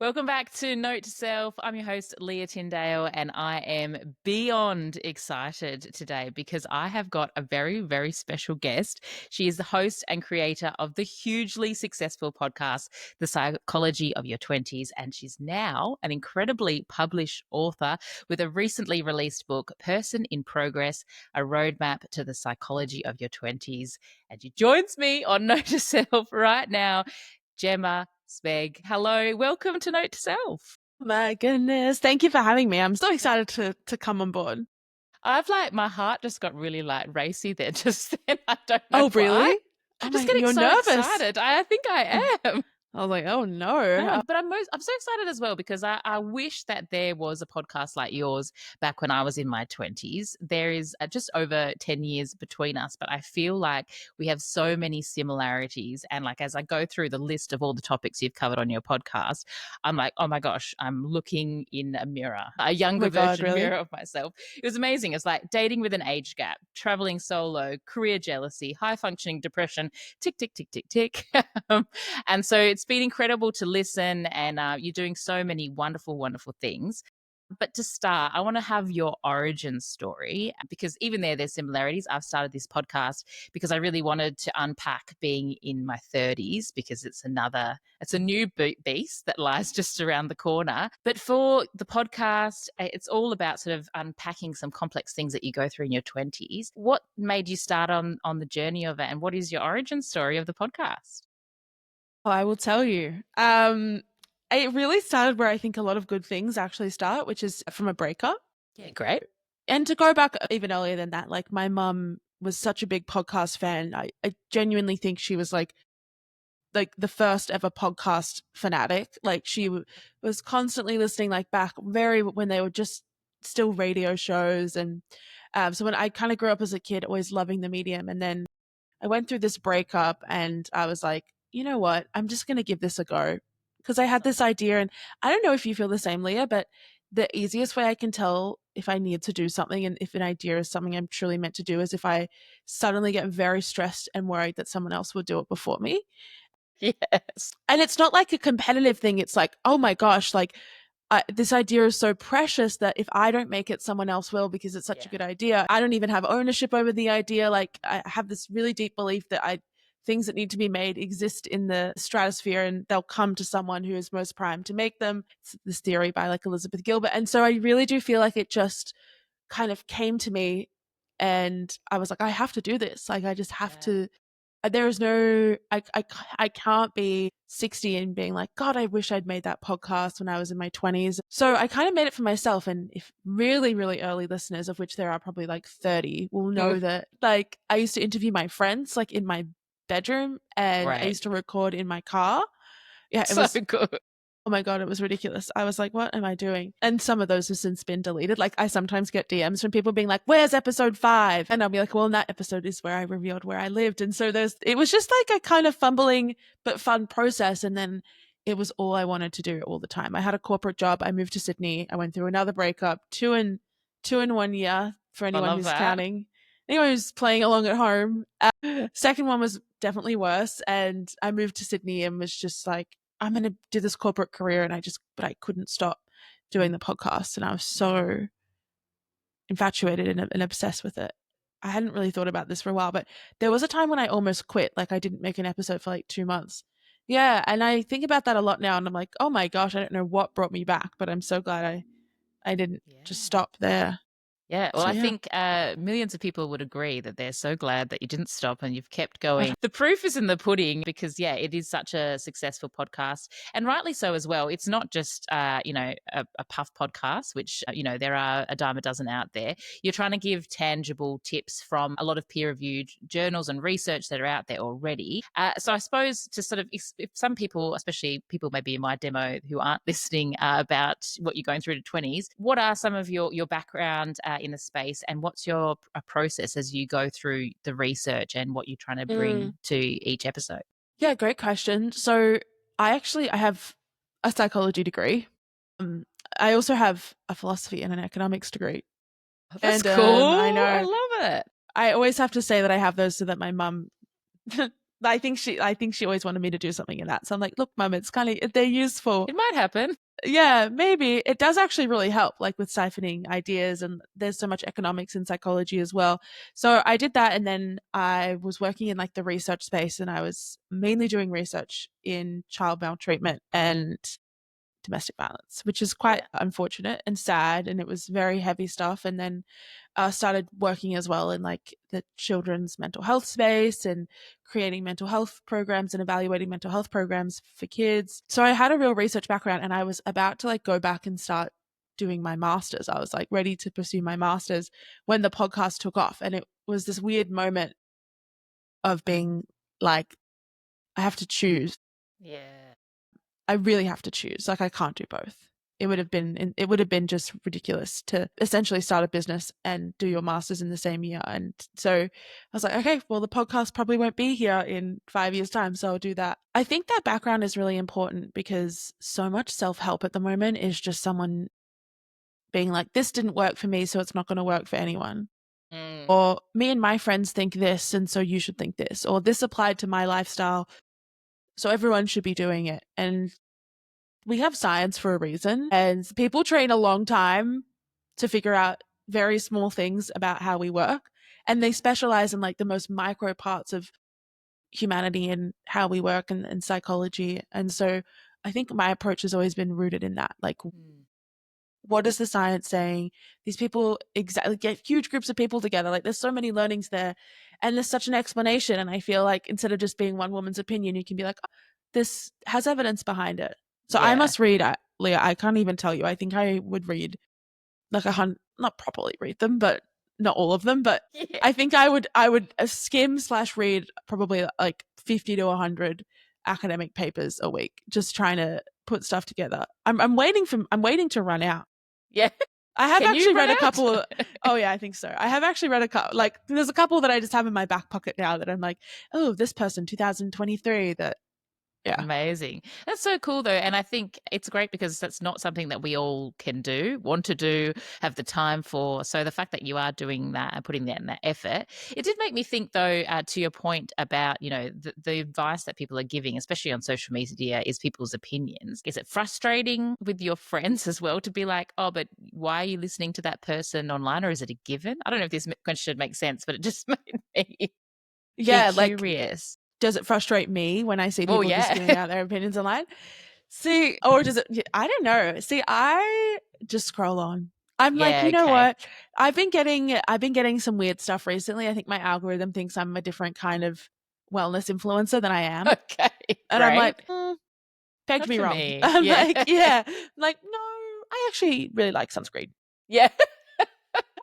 Welcome back to Note to Self. I'm your host, Leah Tyndale, and I am beyond excited today because I have got a very, very special guest. She is the host and creator of the hugely successful podcast, The Psychology of Your 20s, and she's now an incredibly published author with a recently released book, Person in Progress, A Roadmap to the Psychology of Your 20s. And she joins me on Note to Self right now, Jemma Sbeg. Hello, welcome to Note to Self. My goodness. Thank you for having me. I'm so excited to come on board. My heart just got really racy there just then. I don't know Oh, why. really? I'm Oh just my, getting you're so nervous. excited. I think I am. I was like, oh no. But I'm so excited as well because I wish that there was a podcast like yours back when I was in my 20s. There is just over 10 years between us, but I feel like we have so many similarities. And like as I go through the list of all the topics you've covered on your podcast, I'm like, oh my gosh, I'm looking in a mirror, a Oh younger my God, version really? mirror of myself. It was amazing. It's like dating with an age gap, traveling solo, career jealousy, high functioning depression, tick, tick, tick, tick, tick. And so it's been incredible to listen, and you're doing so many wonderful, wonderful things. But to start, I want to have your origin story because even there's similarities. I've started this podcast because I really wanted to unpack being in my 30s because it's a new beast that lies just around the corner. But for the podcast, it's all about sort of unpacking some complex things that you go through in your 20s. What made you start on the journey of it, and what is your origin story of the podcast? Oh, I will tell you. It really started where I think a lot of good things actually start, which is from a breakup. Yeah, great. And to go back even earlier than that, like my mum was such a big podcast fan. I genuinely think she was like the first ever podcast fanatic. Like was constantly listening, like back very when they were just still radio shows. And so when I kind of grew up as a kid, always loving the medium. And then I went through this breakup and I was like, you know what? I'm just going to give this a go. Because I had this idea, and I don't know if you feel the same, Leah, but the easiest way I can tell if I need to do something and if an idea is something I'm truly meant to do is if I suddenly get very stressed and worried that someone else will do it before me. Yes. And it's not like a competitive thing. It's like, oh my gosh, like this idea is so precious that if I don't make it, someone else will because it's such a good idea. I don't even have ownership over the idea. Like I have this really deep belief that things that need to be made exist in the stratosphere and they'll come to someone who is most primed to make them. It's this theory by like Elizabeth Gilbert. And so I really do feel like it just kind of came to me and I was like, I have to do this. Like I just have to there is no I can't be 60 and being like, God, I wish I'd made that podcast when I was in my 20s. So I kind of made it for myself. And if really, really early listeners, of which there are probably like 30, will know that like I used to interview my friends like in my bedroom and I Right. used to record in my car. Yeah, it So was good. oh my God, it was ridiculous. I was like, what am I doing? And some of those have since been deleted. Like I sometimes get DMs from people being like, where's episode 5? And I'll be like, well, in that episode is where I revealed where I lived. And so it was just like a kind of fumbling but fun process. And then it was all I wanted to do all the time. I had a corporate job. I moved to Sydney. I went through another breakup, two in 1 year for I anyone love who's that. counting. Anyone who's playing along at home. Second one was definitely worse. And I moved to Sydney and was just like, I'm going to do this corporate career. And but I couldn't stop doing the podcast. And I was so infatuated and obsessed with it. I hadn't really thought about this for a while, but there was a time when I almost quit. Like I didn't make an episode for like 2 months. Yeah. And I think about that a lot now. And I'm like, oh my gosh, I don't know what brought me back, but I'm so glad I didn't just stop there. Yeah, well, So I yeah. think millions of people would agree that they're so glad that you didn't stop and you've kept going. The proof is in the pudding because, yeah, it is such a successful podcast, and rightly so as well. It's not just, a puff podcast, which, there are a dime a dozen out there. You're trying to give tangible tips from a lot of peer-reviewed journals and research that are out there already. So I suppose to sort of, if some people, especially people maybe in my demo who aren't listening about what you're going through to 20s, what are some of your background in the space, and what's your process as you go through the research and what you're trying to bring to each episode? Yeah, great question. So I have a psychology degree. I also have a philosophy and an economics degree. Oh, that's And cool. I I know love it. I always have to say that I have those so that my mum I think she always wanted me to do something in that. So I'm like, look, mum, it's kind of, they're useful. It might happen. Yeah, maybe. It does actually really help, like with siphoning ideas, and there's so much economics and psychology as well. So I did that, and then I was working in like the research space, and I was mainly doing research in child maltreatment and domestic violence, which is quite Yeah. unfortunate and sad. And it was very heavy stuff. And then started working as well in like the children's mental health space and creating mental health programs and evaluating mental health programs for kids. So I had a real research background, and I was about to like go back and start doing my master's. I was like ready to pursue my master's when the podcast took off. And it was this weird moment of being like, I have to choose. Yeah. I really have to choose. Like I can't do both. It would have been just ridiculous to essentially start a business and do your masters in the same year. And so I was like, okay, well the podcast probably won't be here in 5 years time, so I'll do that. I think that background is really important because so much self-help at the moment is just someone being like, this didn't work for me, so it's not going to work for anyone. Or me and my friends think this, and so you should think this. Or this applied to my lifestyle, so everyone should be doing it. And we have science for a reason, and people train a long time to figure out very small things about how we work, and they specialize in like the most micro parts of humanity and how we work and psychology. And so I think my approach has always been rooted in that, like what is the science saying? These people exactly get huge groups of people together, like there's so many learnings there, and there's such an explanation. And I feel like instead of just being one woman's opinion, you can be like, oh, this has evidence behind it. So I Yeah. must read, Leah, I can't even tell you. I think I would read like not properly read them, but not all of them. But Yeah. I think I would skim / read probably like 50 to 100 academic papers a week, just trying to put stuff together. I'm waiting to run out. Yeah. I have Can you actually run read a out? couple. Oh yeah, I think so. I have actually read a couple. Like there's a couple that I just have in my back pocket now that I'm like, oh, this person 2023. That yeah. Amazing. That's so cool though. And I think it's great because that's not something that we all can do, want to do, have the time for. So the fact that you are doing that and putting that in that effort, it did make me think though, to your point about, the advice that people are giving, especially on social media, is people's opinions. Is it frustrating with your friends as well to be like, oh, but why are you listening to that person online? Or is it a given? I don't know if this question makes sense, but it just made me be Yeah, like curious. does it frustrate me when I see Well, people just yeah. giving out their opinions online? See, or does it? I don't know. See, I just scroll on. I'm like, Yeah, you know okay. what? I've been getting some weird stuff recently. I think my algorithm thinks I'm a different kind of wellness influencer than I am, Okay, and I'm like, great. pegged Not me for wrong. me. I'm Yeah. like, yeah, I'm like no, I actually really like sunscreen. Yeah.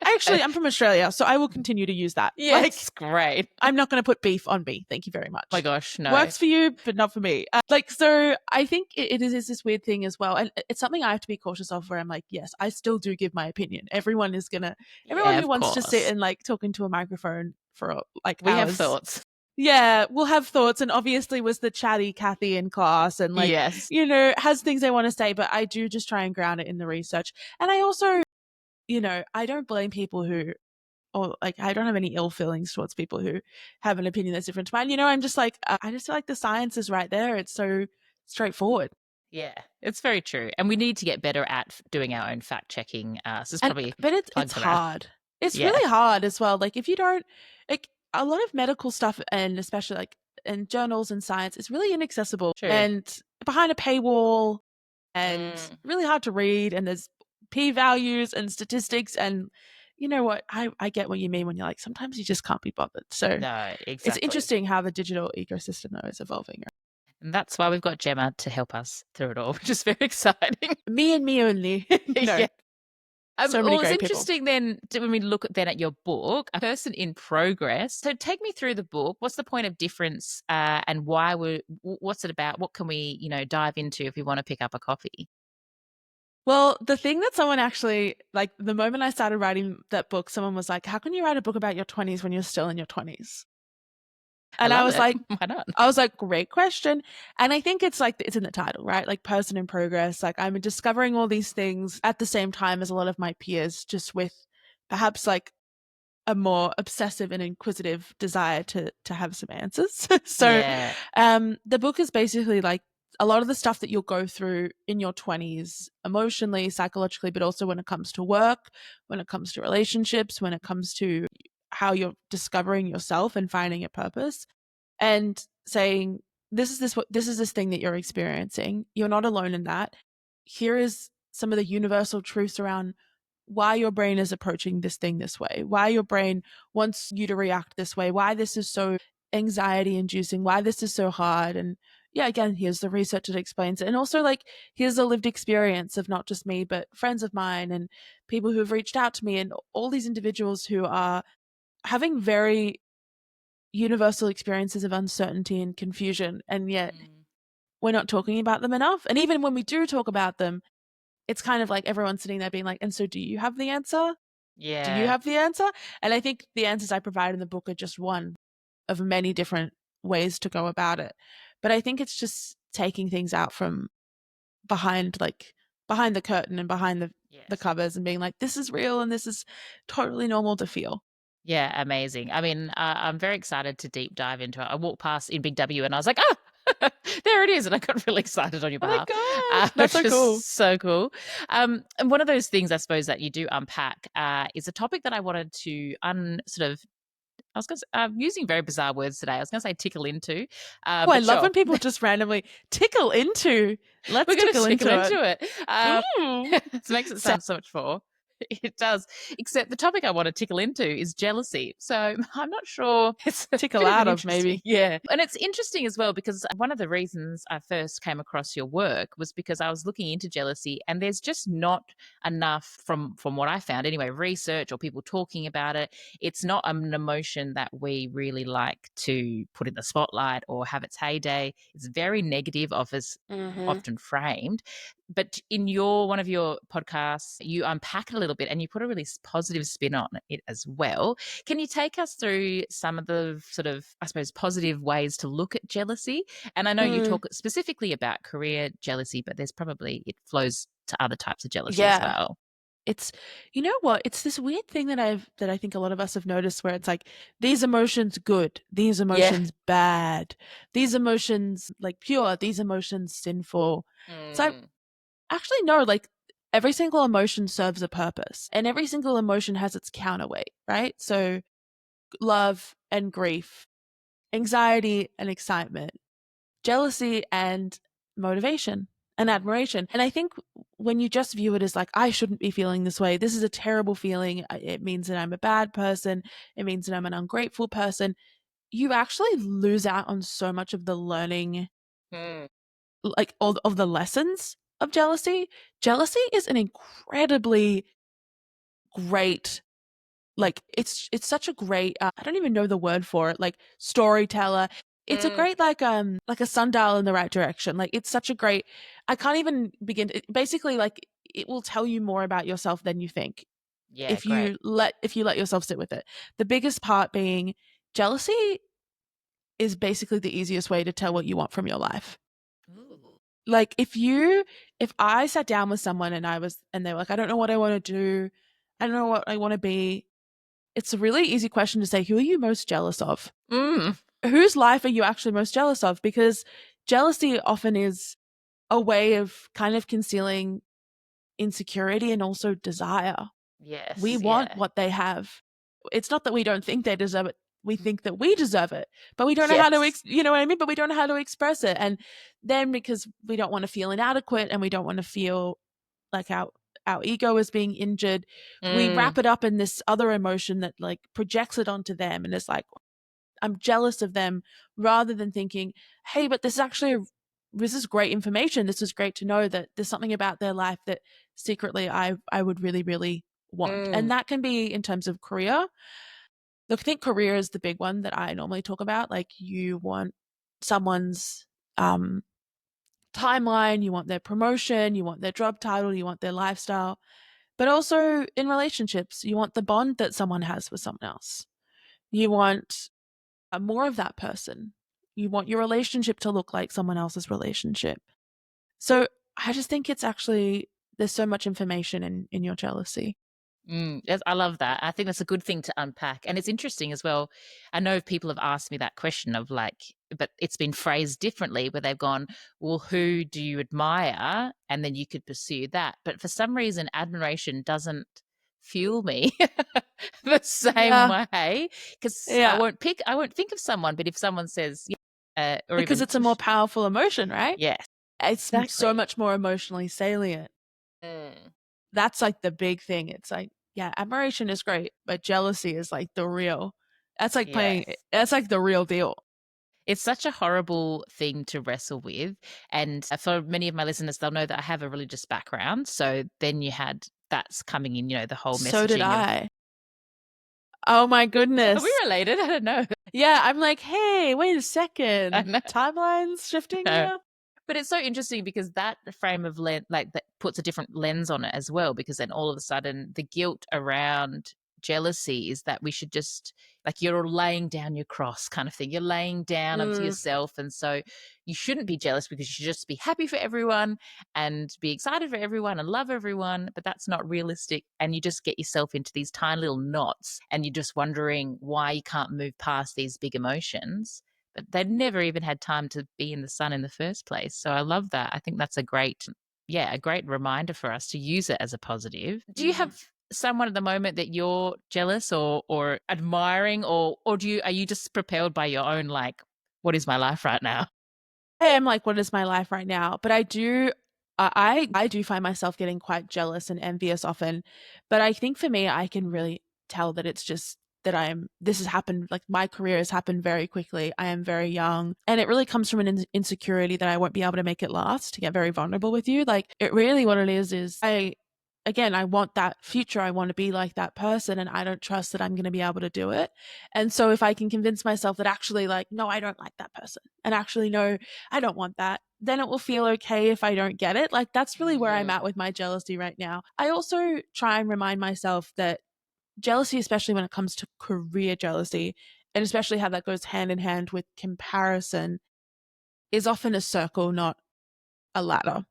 I'm from Australia, so I will continue to use that. Like, Yes, great. I'm not going to put beef on me. Thank you very Oh my much. gosh, no. Works for you, but not for me. So I think it is this weird thing as well. And it's something I have to be cautious of where I'm like, yes, I still do give my opinion. Everyone Yeah, who of wants to sit course. and like talk into a microphone for like We have hours. thoughts. Yeah, we'll have thoughts. And obviously was the chatty Kathy in class and like, Yes. has things they want to say, but I do just try and ground it in the research. And I also, I don't blame people who or like I don't have any ill feelings towards people who have an opinion that's different to mine. I'm just like I just feel like the science is right there. It's so straightforward. Yeah, it's very true. And we need to get better at doing our own fact checking. So it's And probably but plug it's for that. hard. It's Yeah, really hard as well. Like if you don't like a lot of medical stuff and especially like in journals and science is really inaccessible true. and behind a paywall and Mm, really hard to read and there's p values and statistics and you know what I get what you mean when you're like sometimes you just can't be bothered. So no, it's exactly. interesting how the digital ecosystem though is evolving. And that's why we've got Gemma to help us through it all, which is very exciting. Me and me only. Yeah. So many Well, it's great people. interesting then when we look then at your book, A Person in Progress. So take me through the book. What's the point of difference and what's it about? What can we, dive into if we want to pick up a copy? Well, the thing that someone actually like the moment I started writing that book, someone was like, "How can you write a book about your 20s when you're still in your 20s?" I And love it. Why not? I was like, great question. And I think it's like, it's in the title, right? Like person in progress. Like I'm discovering all these things at the same time as a lot of my peers, just with perhaps like a more obsessive and inquisitive desire to have some answers. So Yeah. the book is basically like a lot of the stuff that you'll go through in your 20s emotionally, psychologically, but also when it comes to work, when it comes to relationships, when it comes to how you're discovering yourself and finding a purpose, and saying this is this thing that you're experiencing. You're not alone in that. Here is some of the universal truths around why your brain is approaching this thing this way, why your brain wants you to react this way, why this is so anxiety inducing, why this is so hard. And yeah, again, here's the research that explains it. And also, like, here's a lived experience of not just me, but friends of mine and people who have reached out to me, and all these individuals who are having very universal experiences of uncertainty and confusion. And yet Mm. we're not talking about them enough. And even when we do talk about them, it's kind of like everyone's sitting there being like, and so do you have the answer? Do you Yeah. have the answer? And I think the answers I provide in the book are just one of many different ways to go about it. But I think it's just taking things out from behind, like behind the curtain and behind the Yes. covers, and being like, this is real and this is totally normal to feel. Yeah, amazing. I mean, I'm very excited to deep dive into it. I walked past in Big W and I was like, oh, there it is. And I got really excited on your Oh my behalf, gosh, that's which so cool. is so cool. And one of those things, I suppose, that you do unpack is a topic that I wanted to sort of, I was going to, I'm using very bizarre words today. I was going to say tickle into, Oh, I but love sure. when people just randomly tickle into. Let's We're going to tickle tickle into it. into it. Ooh. It makes it sound so much more. It does. Except the topic I want to tickle into is jealousy. So I'm not sure. It's a Tickle bit of out an of, interesting, maybe. yeah. And it's interesting as well because one of the reasons I first came across your work was because I was looking into jealousy, and there's just not enough from what I found anyway, research or people talking about it. It's not an emotion that we really like to put in the spotlight or have its heyday. It's very negative, offers Mm-hmm. often framed. But in your one of your podcasts, you unpack it a little bit and you put a really positive spin on it as well. Can you take us through some of the sort of, I suppose, positive ways to look at jealousy? And I know you Mm, talk specifically about career jealousy, but there's probably it flows to other types of jealousy as yeah. well. It's, you know what? It's this weird thing that I think a lot of us have noticed, where it's like these emotions good, these Yeah. emotions bad, these emotions like pure, these emotions sinful. So I Mm, actually no, like every single emotion serves a purpose, and every single emotion has its counterweight, right? So love and grief, anxiety and excitement, jealousy and motivation and mm, admiration. And I think when you just view it as like, I shouldn't be feeling this way, this is a terrible feeling, it means that I'm a bad person, it means that I'm an ungrateful person, you actually lose out on so much of the learning, mm, like all of the lessons of jealousy. Jealousy is an incredibly great, like it's such a great I don't even know the word for it, like storyteller. It's a mm. great like a sundial in the right direction. Like it's such a great, I can't even begin to, basically like it will tell you more about yourself than you think Yeah, great. if you let yourself sit with it. The biggest part being jealousy is basically the easiest way to tell what you want from your life. Ooh. Like if I sat down with someone and they were like, I don't know what I want to do, I don't know what I want to be, it's a really easy question to say, who are you most jealous of? Mm, Whose life are you actually most jealous of? Because jealousy often is a way of kind of concealing insecurity and also desire. We yes, want yeah. what they have. It's not that we don't think they deserve it. We think that we deserve it, but we don't know how to, Yes. you know what I mean? But we don't know how to express it. And then because we don't want to feel inadequate and we don't want to feel like our ego is being injured, we Mm, wrap it up in this other emotion that like projects it onto them, and it's like, I'm jealous of them, rather than thinking, hey, but this is great information, this is great to know that there's something about their life that secretly I would really really want. And mm. that can be in terms of career. Look, I think career is the big one that I normally talk about. Like you want someone's um timeline, you want their promotion, you want their job title, you want their lifestyle. But also in relationships, you want the bond that someone has with someone else. You want more of that person. You want your relationship to look like someone else's relationship. So I just think it's actually, there's so much information in your jealousy. Yes, I love that. I think that's a good thing to unpack. And it's interesting as well. I know people have asked me that question of like, but it's been phrased differently where they've gone, well, who do you admire? And then you could pursue that. But for some reason, admiration doesn't fuel me the same Yeah. way because Yeah. I won't think of someone. But if someone says, yeah, or Because even, it's a more powerful emotion, right? yes, It's so exactly. much more emotionally salient. Mm, That's like the big thing. It's like, yeah, admiration is great, but jealousy is like the real. That's like playing. yes. That's like the real deal. It's such a horrible thing to wrestle with. And for many of my listeners, they'll know that I have a religious background. So then you had that's coming in, the whole So did messaging of, I. Oh my are we goodness. related? I don't know. Yeah, I'm like, hey, wait a I second. know. Timelines shifting here? But it's so interesting because that frame of lens, like that puts a different lens on it as well, because then all of a sudden the guilt around jealousy is that we should just, like, you're laying down your cross kind of thing. You're laying down unto Mm, yourself. And so you shouldn't be jealous because you should just be happy for everyone and be excited for everyone and love everyone. But that's not realistic. And you just get yourself into these tiny little knots and you're just wondering why you can't move past these big emotions, but they'd never even had time to be in the sun in the first place. So I love that. I think that's a great, yeah, a great reminder for us to use it as a positive. Do you mm. have someone at the moment that you're jealous or admiring, or are you just propelled by your own, like, what is my life right now? I am like, what is my life right now? But I do find myself getting quite jealous and envious often. But I think for me, I can really tell that it's just that this has happened, like my career has happened very quickly. I am very young. And it really comes from an insecurity that I won't be able to make it last, to get very vulnerable with you. Like, it really, what it is again, I want that future. I want to be like that person, and I don't trust that I'm going to be able to do it. And so if I can convince myself that actually, like, no, I don't like that person, and actually, no, I don't want that, then it will feel okay if I don't get it. Like, that's really where I'm Mm, at with my jealousy right now. I also try and remind myself that jealousy, especially when it comes to career jealousy, and especially how that goes hand in hand with comparison, is often a circle, not a ladder.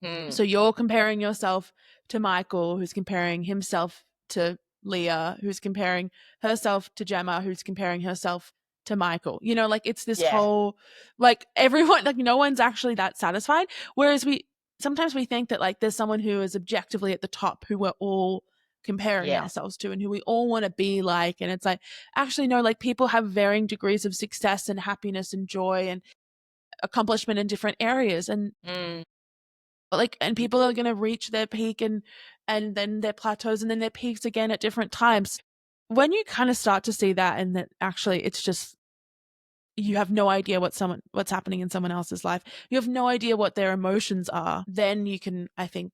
mm, So you're comparing yourself to Michael, who's comparing himself to Leah, who's comparing herself to Gemma, who's comparing herself to Michael. Like, it's this yeah, whole, like, everyone, like, no one's actually that satisfied. Whereas sometimes we think that, like, there's someone who is objectively at the top who we're all comparing yeah. ourselves to and who we all want to be like. And it's like, actually, no, like, people have varying degrees of success and happiness and joy and accomplishment in different areas. And Mm. like, and people are going to reach their peak and then their plateaus and then their peaks again at different times. When you kind of start to see that, and that actually it's just, you have no idea what's happening in someone else's life, you have no idea what their emotions are, then you can, I think,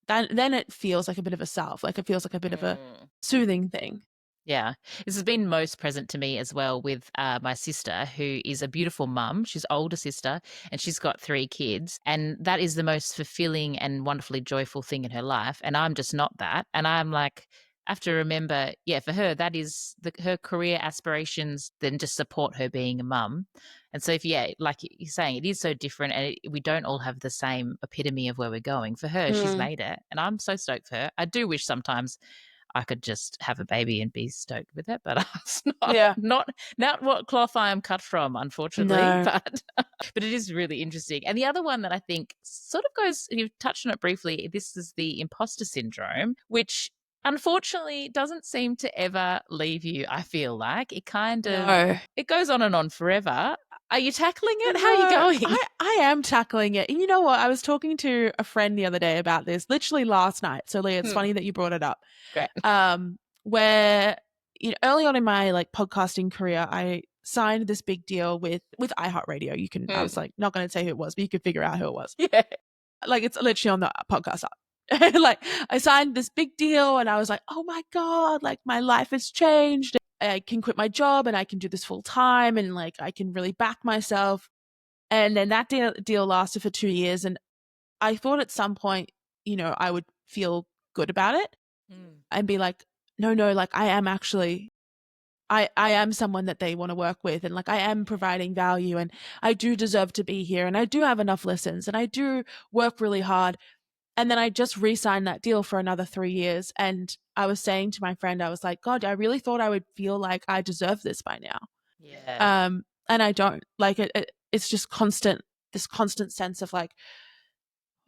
then it feels like a bit of a salve, like it feels like a bit of a Mm. soothing thing. Yeah. This has been most present to me as well with my sister, who is a beautiful mum. She's older sister and she's got 3 kids. And that is the most fulfilling and wonderfully joyful thing in her life. And I'm just not that. And I'm like, I have to remember, yeah, for her, that is her career aspirations, then just support her being a mum. And so, if, yeah, like you're saying, it is so different and we don't all have the same epitome of where we're going. For her, she's Mm. made it. And I'm so stoked for her. I do wish sometimes I could just have a baby and be stoked with it, but it's not Yeah. not what cloth I am cut from, unfortunately. No. But it is really interesting. And the other one that I think sort of goes, you've touched on it briefly. This is the imposter syndrome, which unfortunately doesn't seem to ever leave you. I feel like it kind of No. it goes on and on forever. Are you tackling I it? How are you know. going? I am tackling it. And you know what? I was talking to a friend the other day about this, literally last night. So, Leah, it's Hmm, funny that you brought it up. great. Where, early on in my, like, podcasting career, I signed this big deal with iHeartRadio. I Hmm, was like, not going to say who it was, but you could figure out who it was. yeah. Like, it's literally on the podcast app. Like, I signed this big deal and I was like, oh my God, like, my life has changed. I can quit my job and I can do this full time, and like, I can really back myself. And then that deal lasted for 2 years. And I thought at some point, I would feel good about it Hmm, and be like, no, no, like, I am actually, I am someone that they want to work with, and like, I am providing value, and I do deserve to be here, and I do have enough listens, and I do work really hard. And then I just re-signed that deal for another 3 years. And I was saying to my friend, I was like, God, I really thought I would feel like I deserve this by now. Yeah. And I don't. Like it's just this constant sense of like,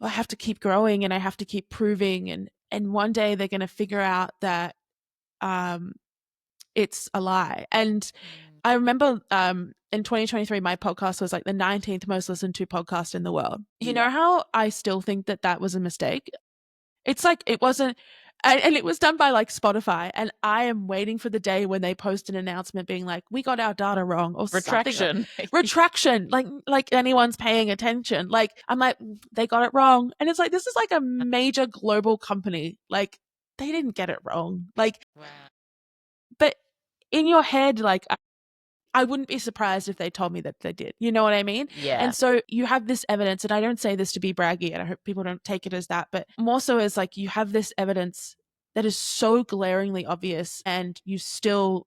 I have to keep growing and I have to keep proving, and one day they're going to figure out that it's a lie. And I remember in 2023 my podcast was like the 19th most listened to podcast in the world. You know how I still think that was a mistake? It's like it wasn't, and it was done by like Spotify, and I am waiting for the day when they post an announcement being like, we got our data wrong or Retraction. something. Retraction, like anyone's paying attention. Like I'm like, they got it wrong. And it's like, this is like a major global company. Like they didn't get it wrong. Like, Wow. but in your head, like I wouldn't be surprised if they told me that they did. You know what I mean? Yeah. And so you have this evidence, and I don't say this to be braggy, and I hope people don't take it as that, but more so as like you have this evidence that is so glaringly obvious and you still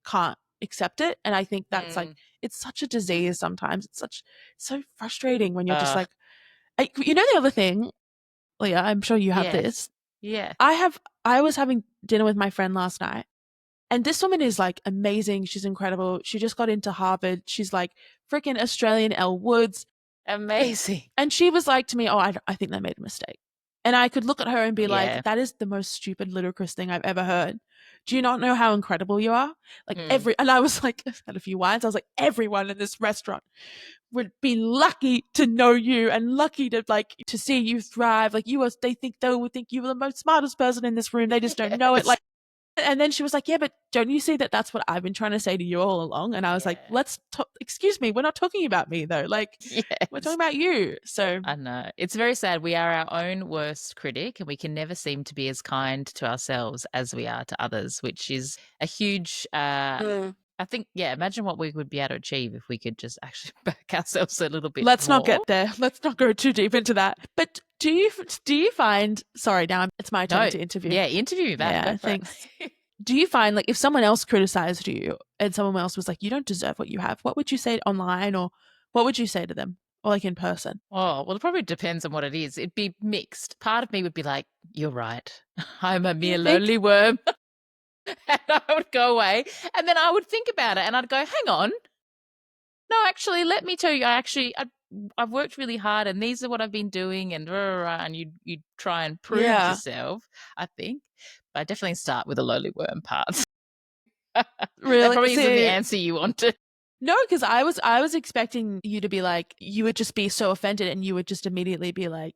can't accept it. And I think that's like, it's such a disease sometimes. It's so frustrating when you're just like, you know, the other thing, Leah, I'm sure you have this. Yeah. I was having dinner with my friend last night. And this woman is like amazing. She's incredible. She just got into Harvard. She's like freaking Australian Elle Woods. Amazing. And she was like to me, oh, I think they made a mistake. And I could look at her and be like, that is the most stupid, ludicrous thing I've ever heard. Do you not know how incredible you are? Like and I was like, I had a few wines. I was like, everyone in this restaurant would be lucky to know you and lucky to like to see you thrive. Like they would think you were the most smartest person in this room. They just don't know it. Like, and then she was like, yeah, but don't you see that that's what I've been trying to say to you all along? And I was like, excuse me, we're not talking about me though. Like, we're talking about you. So I know. It's very sad. We are our own worst critic, and we can never seem to be as kind to ourselves as we are to others, which is a huge, I think, imagine what we would be able to achieve if we could just actually back ourselves a little bit Let's more. not get there. Let's not go too deep into that. But do you find, sorry, now it's my turn to interview. Yeah, interview me back. Yeah, thanks. Do you find like if someone else criticized you and someone else was like, you don't deserve what you have, what would you say online, or what would you say to them, or like in person? Oh, well, it probably depends on what it is. It'd be mixed. Part of me would be like, you're right. I'm a mere lonely worm. And I would go away. And then I would think about it and I'd go, hang on. No, actually, let me tell you, I've worked really hard and these are what I've been doing, and you try and prove yourself, I think. But I definitely start with the lowly worm part. Really? That probably isn't the answer you wanted. No, because I was expecting you to be like, you would just be so offended and you would just immediately be like,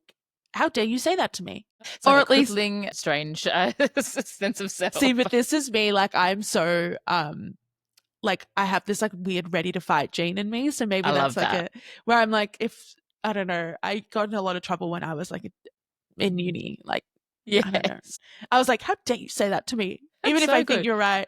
how dare you say that to me? It's or like at least strange sense of self. See, but this is me. Like I'm so like I have this like weird ready to fight gene in me. So maybe that's like where I'm like, if I don't know, I got in a lot of trouble when I was like in uni. Like I don't know. I was like, how dare you say that to me? That's even if I think you're right.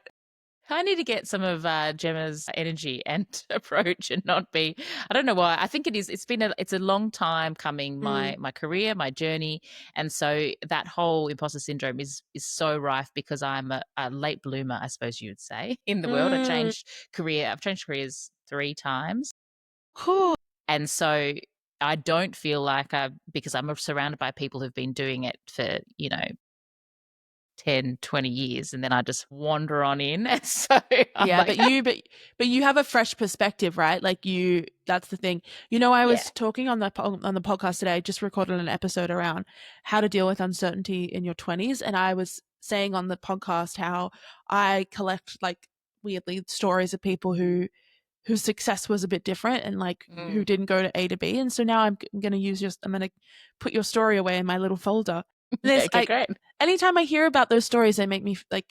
I need to get some of Gemma's energy and approach and not be, I don't know why. I think it's a long time coming, my career, my journey. And so that whole imposter syndrome is so rife because I'm a late bloomer, I suppose you would say, in the world. I've changed careers 3 times. Cool. And so I don't feel like because I'm surrounded by people who've been doing it for, 10, 20 years, and then I just wander on in. So but you have a fresh perspective, right? Like that's the thing. I was talking on the podcast today, I just recorded an episode around how to deal with uncertainty in your 20s, and I was saying on the podcast how I collect like weirdly stories of people whose success was a bit different and like who didn't go to A to B. And so now I'm going to put your story away in my little folder. Okay, great. Anytime I hear about those stories, they make me like,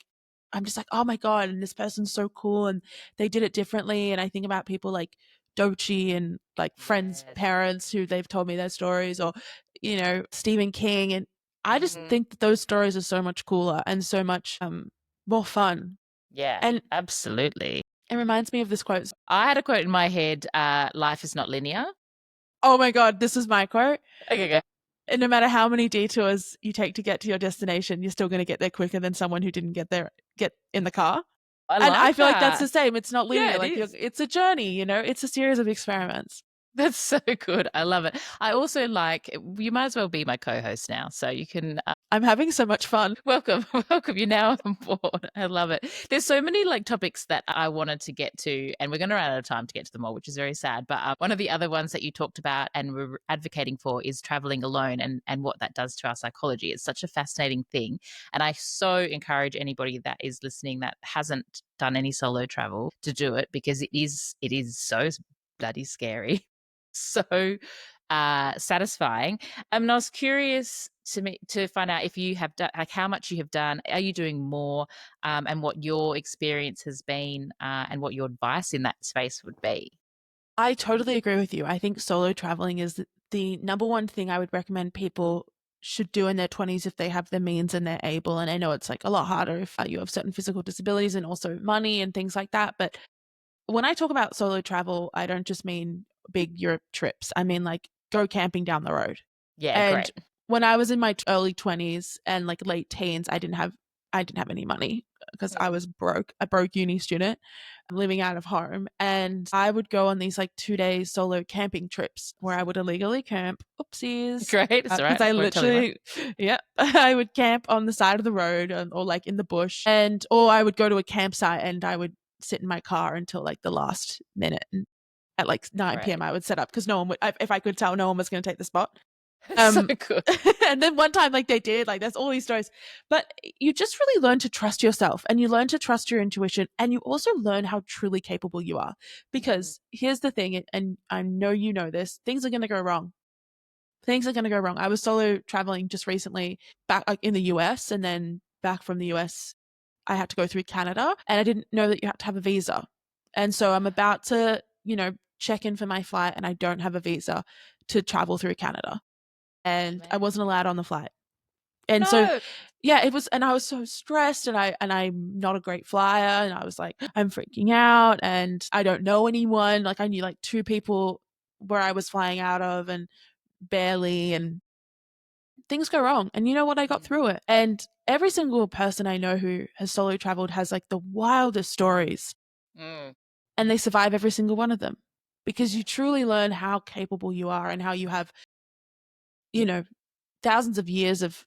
I'm just like, oh my God, and this person's so cool and they did it differently. And I think about people like Dochi and like friends' parents who they've told me their stories, or, Stephen King. And I just think that those stories are so much cooler and so much more fun. Yeah, and absolutely. It reminds me of this quote. I had a quote in my head, life is not linear. Oh my God, this is my quote. Okay, go. And no matter how many detours you take to get to your destination, you're still going to get there quicker than someone who didn't get in the car. I feel like that's the same. It's not linear. It's a journey, it's a series of experiments. That's so good. I love it. I also like, you might as well be my co-host now. So you can I'm having so much fun. welcome, welcome. You're now on board. I love it. There's so many like topics that I wanted to get to, and we're going to run out of time to get to them all, which is very sad. But one of the other ones that you talked about and we're advocating for is traveling alone and what that does to our psychology. It's such a fascinating thing, and I so encourage anybody that is listening that hasn't done any solo travel to do it because it is so bloody scary. So satisfying. And I was curious to find out if you have done like how much you have done. Are you doing more, and what your experience has been, and what your advice in that space would be? I totally agree with you. I think solo traveling is the number one thing I would recommend people should do in their 20s if they have the means and they're able. And I know it's like a lot harder if you have certain physical disabilities and also money and things like that. But when I talk about solo travel, I don't just mean big Europe trips. I mean like go camping down the road. Yeah, And great. when I was in my early 20s and like late teens, I didn't have any money because I Mm. was broke, a broke uni student living out of home. And I would go on these like 2 day solo camping trips where I would illegally camp. Oopsies. Great. It's all Because right. I Won't tell anyone. literally, yeah, I would camp on the side of the road or like in the bush, and or I would go to a campsite and I would sit in my car until like the last minute. And at like 9 p.m., Great. I would set up because no one would, if I could tell, no one was going to take the spot. So Um, good. and then one time, like they did, like there's all these stories, but you just really learn to trust yourself and you learn to trust your intuition and you also learn how truly capable you are. Mm. Because here's the thing, and I know you know this, things are going to go wrong. Things are going to go wrong. I was solo traveling just recently back like in the US, and then back from the US, I had to go through Canada and I didn't know that you had to have a visa. And so I'm about to, check in for my flight and I don't have a visa to travel through Canada, and I Man. wasn't allowed on the flight. And so No. yeah, it was, and I was so stressed, and I'm not a great flyer, and I was like, I'm freaking out and I don't know anyone. Like I knew like two people where I was flying out of and barely, and things go wrong. And you know what? I got Mm. through it. And every single person I know who has solo traveled has like the wildest stories, Mm. and they survive every single one of them because you truly learn how capable you are and how you have, you know, thousands of years of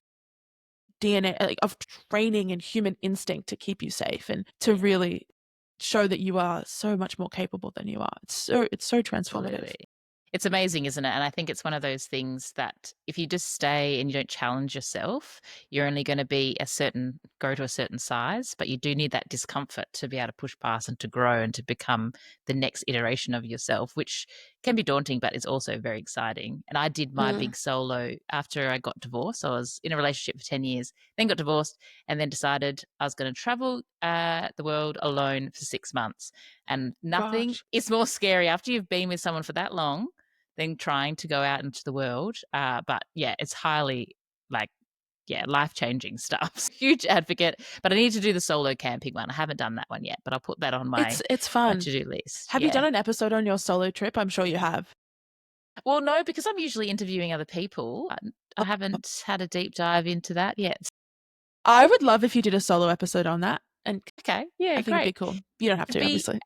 DNA, like, of training and human instinct to keep you safe and to Yeah. really show that you are so much more capable than you are. It's so transformative. Absolutely. It's amazing, isn't it? And I think it's one of those things that if you just stay and you don't challenge yourself, you're only going to go to a certain size, but you do need that discomfort to be able to push past and to grow and to become the next iteration of yourself, which can be daunting, but it's also very exciting. And I did my Mm. big solo after I got divorced. I was in a relationship for 10 years, then got divorced, and then decided I was going to travel the world alone for 6 months. And nothing Gosh. is more scary after you've been with someone for that long than trying to go out into the world. But yeah, it's highly like, yeah, life changing stuff. Huge advocate, but I need to do the solo camping one. I haven't done that one yet, but I'll put that on It's my fun. to do list. Have you Yeah. done an episode on your solo trip? I'm sure you have. Well, no, because I'm usually interviewing other people. I Oh, haven't had a deep dive into that yet. I would love if you did a solo episode on that, and Okay. Yeah, I think it'd be great. cool. You don't have It'd to, be obviously.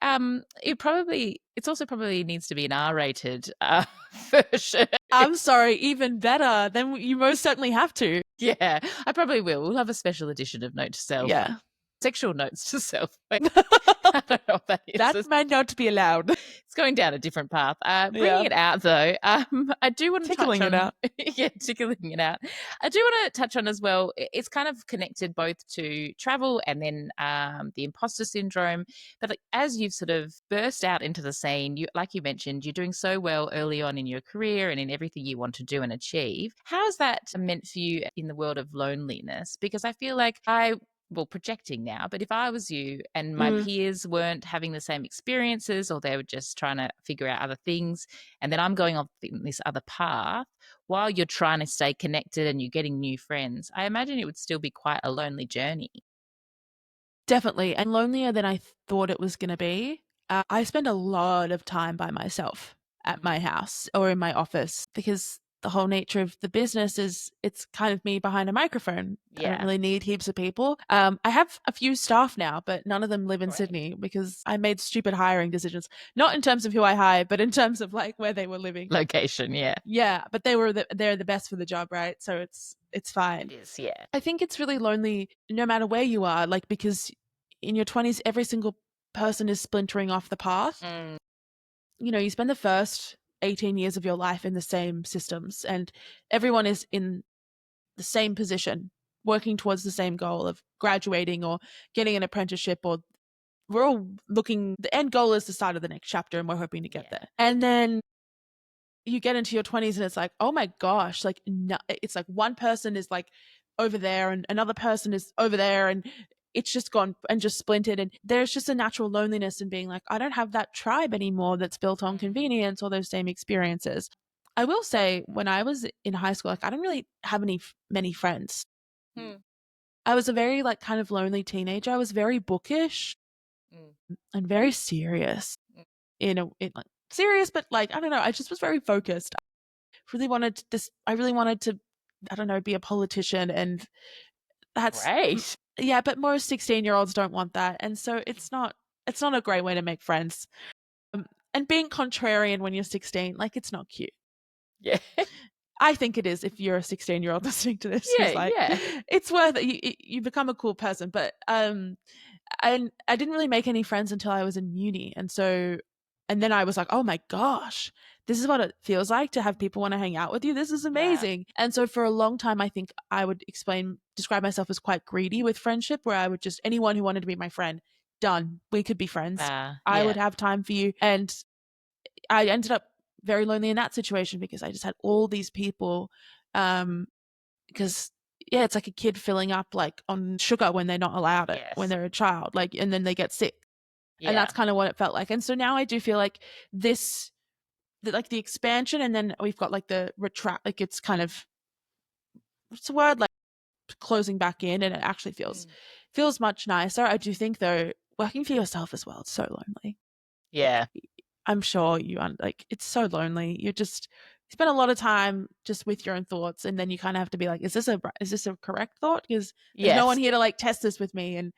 it's also probably needs to be an R-rated version. I'm sorry, even better. Then you most certainly have to. Yeah, I probably will. We'll have a special edition of Note to Self, Yeah. sexual notes to self. Wait, I don't know what that is. That might not be allowed. It's going down a different path. Bringing Yeah. it out though, I do want to touch Tickling it on, out. yeah, tickling it out. I do want to touch on as well. It's kind of connected both to travel and then the imposter syndrome. But like, as you've sort of burst out into the scene, like you mentioned, you're doing so well early on in your career and in everything you want to do and achieve. How has that meant for you in the world of loneliness? Because I feel like projecting now, but if I was you and my Mm. peers weren't having the same experiences or they were just trying to figure out other things, and then I'm going off this other path while you're trying to stay connected and you're getting new friends, I imagine it would still be quite a lonely journey. Definitely, and lonelier than I thought it was gonna be. I spend a lot of time by myself at Mm. my house or in my office because the whole nature of the business is it's kind of me behind a microphone. I don't really need heaps of people. I have a few staff now, but none of them live in Sydney because I made stupid hiring decisions, not in terms of who I hired, but in terms of like where they were living. Location, yeah. Yeah, but they're the best for the job, right? So it's fine. It is, yeah. I think it's really lonely no matter where you are, like because in your 20s every single person is splintering off the path. You spend the first 18 years of your life in the same systems and everyone is in the same position, working towards the same goal of graduating or getting an apprenticeship, or we're all looking, the end goal is the start of the next chapter and we're hoping to get there. And then you get into your 20s and it's like, oh my gosh, like no, it's like one person is like over there and another person is over there and it's just gone and just splintered, and there's just a natural loneliness in being like, I don't have that tribe anymore that's built on convenience or those same experiences. I will say when I was in high school, like I didn't really have many friends. I was a very like kind of lonely teenager. I was very bookish and very serious like serious, but like I don't know, I just was very focused. I really wanted to, I don't know, be a politician, and that's Great. Yeah, but most 16-year-olds don't want that, and so it's not a great way to make friends. And being contrarian when you're 16, like it's not cute. Yeah. I think it is if you're a 16-year-old listening to this. Yeah. It's worth it. You become a cool person, but I didn't really make any friends until I was in uni, and then I was like, oh my gosh, this is what it feels like to have people want to hang out with you. This is amazing. Yeah. And so for a long time, I think I would describe myself as quite greedy with friendship, where I would just, anyone who wanted to be my friend, done. We could be friends. I would have time for you. And I ended up very lonely in that situation because I just had all these people, because it's like a kid filling up like on sugar when they're not allowed it, when they're a child, like, and then they get sick. And that's kind of what it felt like. And so now I do feel like like the expansion, and then we've got like the retract, like it's kind of, what's the word, like closing back in, and it actually feels much nicer. I do think though, working for yourself as well, it's so lonely. Yeah. I'm sure like it's so lonely. You spend a lot of time just with your own thoughts, and then you kind of have to be like, is this a correct thought? Because there's no one here to like test this with me. And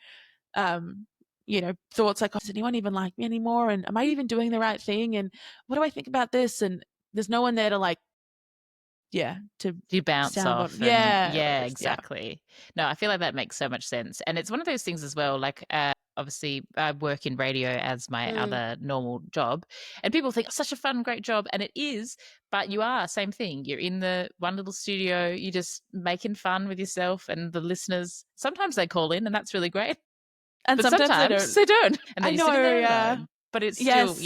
thoughts like, oh, does anyone even like me anymore? And am I even doing the right thing? And what do I think about this? And there's no one there to like, to you bounce off. Exactly. No, I feel like that makes so much sense. And it's one of those things as well, like obviously I work in radio as my other normal job, and people think it's such a fun, great job, and it is, but you are, same thing. You're in the one little studio, you're just making fun with yourself and the listeners. Sometimes they call in and that's really great. And but sometimes they don't. And then I know, alone. But it's still,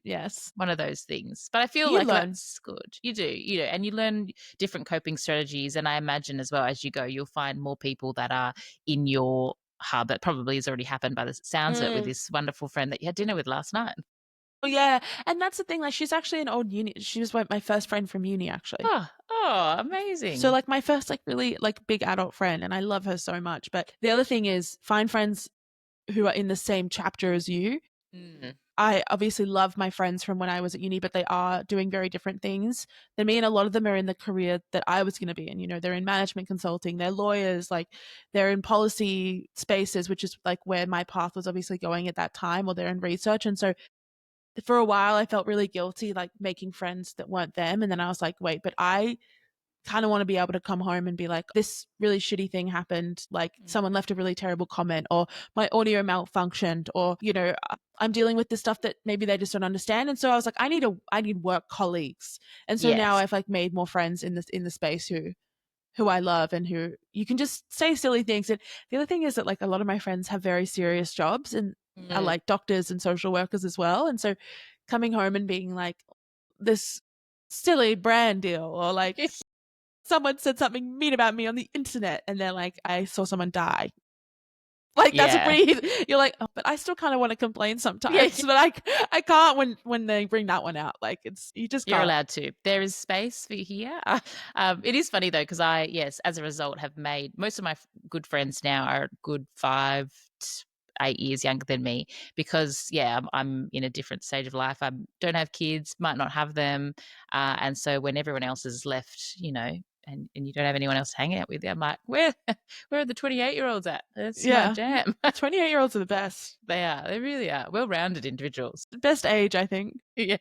yes, one of those things. But I feel like that's good. You do, and you learn different coping strategies. And I imagine as well as you go, you'll find more people that are in your hub. That probably has already happened by the sounds of it with this wonderful friend that you had dinner with last night. Oh yeah, and that's the thing. Like, she's actually an old uni. She was my first friend from uni, actually. Oh, amazing. So like my first like really like big adult friend, and I love her so much. But the other thing is, find friends who are in the same chapter as you. I obviously love my friends from when I was at uni, but they are doing very different things than me. And a lot of them are in the career that I was going to be in. They're in management consulting, they're lawyers, like they're in policy spaces, which is like where my path was obviously going at that time, or they're in research. And so for a while I felt really guilty, like making friends that weren't them. And then I was like, wait, but I kind of want to be able to come home and be like, this really shitty thing happened, like someone left a really terrible comment, or my audio malfunctioned, or I'm dealing with this stuff that maybe they just don't understand. And so I was like, I need work colleagues. And so now I've like made more friends in the space who I love, and who you can just say silly things. And the other thing is that like a lot of my friends have very serious jobs and are like doctors and social workers as well. And so coming home and being like, this silly brand deal, or like someone said something mean about me on the internet, and they're like, I saw someone die. Like, that's a pretty, you're like, oh, but I still kind of want to complain sometimes, but I can't when they bring that one out. Like, you just can't. You're allowed to. There is space for you here. It is funny though, because I, as a result, have made most of my good friends now are good 5 8 years younger than me because, yeah, I'm in a different stage of life. I don't have kids, might not have them. And so when everyone else is left, and you don't have anyone else to hang out with, I'm like, where are the 28-year-olds at? That's my Yeah. jam. 28-year-olds are the best. They are. They really are. Well-rounded individuals. Best age, I think. Yeah.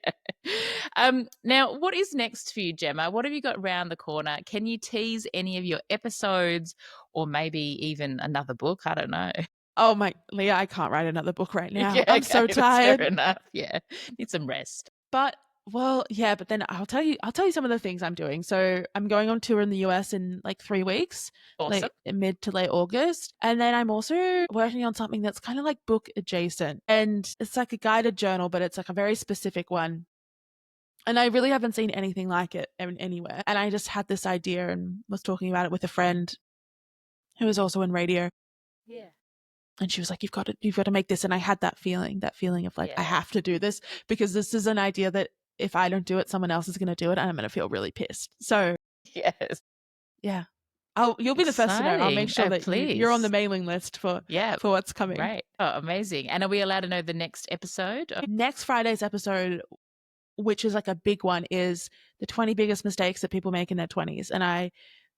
Now, what is next for you, Gemma? What have you got round the corner? Can you tease any of your episodes or maybe even another book? I don't know. Oh my, Leah, I can't write another book right now. Yeah, I'm so okay, that's fair tired. enough. Yeah. Need some rest. But well, yeah, but then I'll tell you some of the things I'm doing. So I'm going on tour in the US in like 3 weeks, Awesome. mid to late August. And then I'm also working on something that's kind of like book adjacent. And it's like a guided journal, but it's like a very specific one. And I really haven't seen anything like it anywhere. And I just had this idea and was talking about it with a friend who was also in radio. Yeah. And she was like, you've got to make this. And I had that feeling of like, I have to do this because this is an idea that if I don't do it, someone else is going to do it and I'm going to feel really pissed. So yes. Yeah. You'll be the first to know. I'll make sure that you're on the mailing list for what's coming. Right. Oh, amazing. And are we allowed to know the next episode? Next Friday's episode, which is like a big one, is the 20 biggest mistakes that people make in their 20s. And I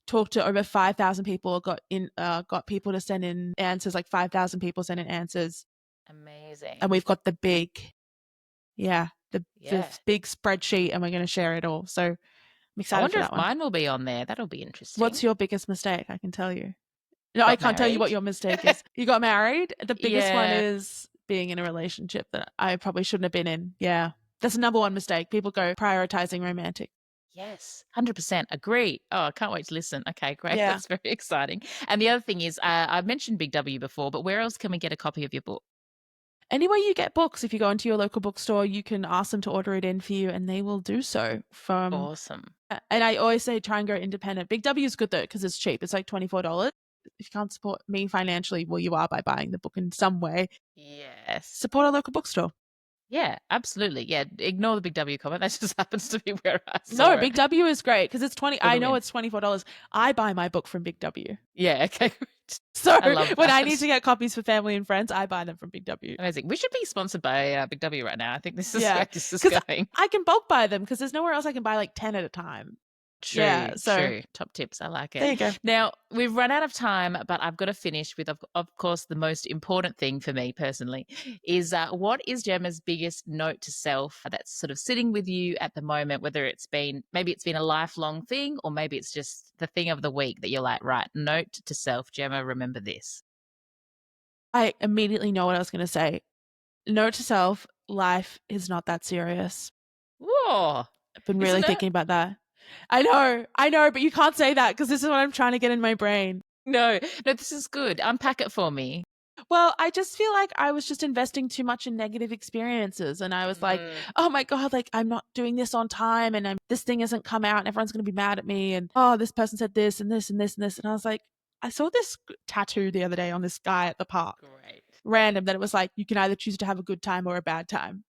talked to over 5,000 people, got people to send in answers, like 5,000 people send in answers. Amazing. And we've got the big spreadsheet and we're going to share it all. So I'm excited. I wonder for that if mine will be on there. That'll be interesting. What's your biggest mistake? I can tell you. No, I can't tell you what your mistake is. You got married. The biggest one is being in a relationship that I probably shouldn't have been in. Yeah. That's the number one mistake. People go prioritizing romantic. Yes, 100% agree. Oh, I can't wait to listen. Okay, great. Yeah. That's very exciting. And the other thing is, I've mentioned Big W before, but where else can we get a copy of your book? Anywhere you get books, if you go into your local bookstore, you can ask them to order it in for you and they will do so. Awesome. And I always say try and go independent. Big W is good though because it's cheap. It's like $24. If you can't support me financially, well, you are by buying the book in some way. Yes. Support a local bookstore. Yeah, absolutely. Yeah, ignore the Big W comment. That just happens to be where I saw No, Big W is great because it's I know it's $24. I buy my book from Big W. Yeah, okay. So when I need to get copies for family and friends, I buy them from Big W. Amazing. We should be sponsored by Big W right now. I think this is where this is going. I can bulk buy them because there's nowhere else I can buy like 10 at a time. True. Top tips. I like it. There you go. Now, we've run out of time, but I've got to finish with, of course, the most important thing for me personally is what is Gemma's biggest note to self that's sort of sitting with you at the moment, whether maybe it's been a lifelong thing or maybe it's just the thing of the week that you're like, right, note to self, Gemma, remember this. I immediately know what I was going to say. Note to self, life is not that serious. Whoa. I've been really thinking about that. I know, but you can't say that because this is what I'm trying to get in my brain. No, this is good. Unpack it for me. Well, I just feel like I was just investing too much in negative experiences and I was like, oh my God, like I'm not doing this on time and this thing hasn't come out and everyone's going to be mad at me and this person said this and this and this and this. And I was like, I saw this tattoo the other day on this guy at the park. Great. Random, that it was like, you can either choose to have a good time or a bad time.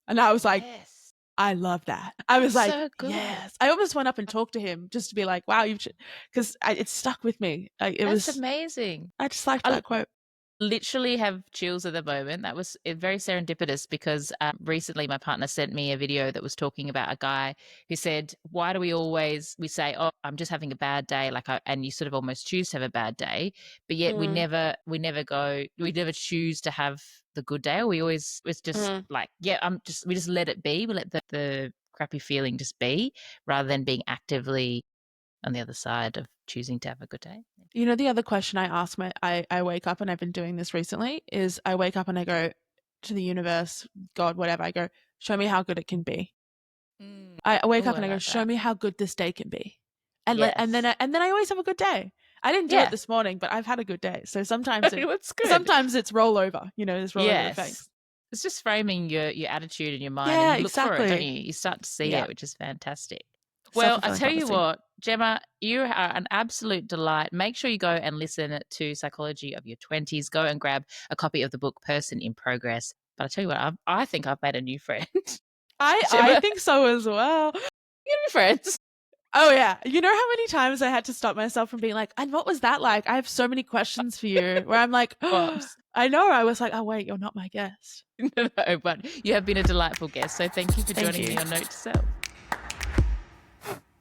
And I was like, yes. I love that. I was like, so yes. I almost went up and talked to him just to be like, wow, because it stuck with me. That's amazing. I just liked that quote. Literally have chills at the moment. That was very serendipitous because recently my partner sent me a video that was talking about a guy who said, why do we say, oh, I'm just having a bad day, and you sort of almost choose to have a bad day, but yet we never choose to have the good day. It's just like, we just let it be. We let the crappy feeling just be rather than being actively on the other side of choosing to have a good day. You know, the other question I ask I wake up, and I've been doing this recently, is I wake up and I go to the universe, God, whatever, I go, show me how good it can be. I wake up and I go, show me how good this day can be. And then I always have a good day. I didn't do it this morning, but I've had a good day. So sometimes sometimes it's rollover, there's rollover effects. It's just framing your attitude and your mind. Yeah, and you look exactly. for it, don't you? You start to see it, which is fantastic. Well, I tell you what, Gemma, you are an absolute delight. Make sure you go and listen to Psychology of Your 20s. Go and grab a copy of the book Person in Progress. But I tell you what, I think I've made a new friend. I think so as well. You're new friends. Oh yeah. You know how many times I had to stop myself from being like, and what was that like? I have so many questions for you. Where I'm like, Whoops. I know. I was like, oh wait, you're not my guest. No, but you have been a delightful guest. So thank you for Thank joining you. me on Note to Self.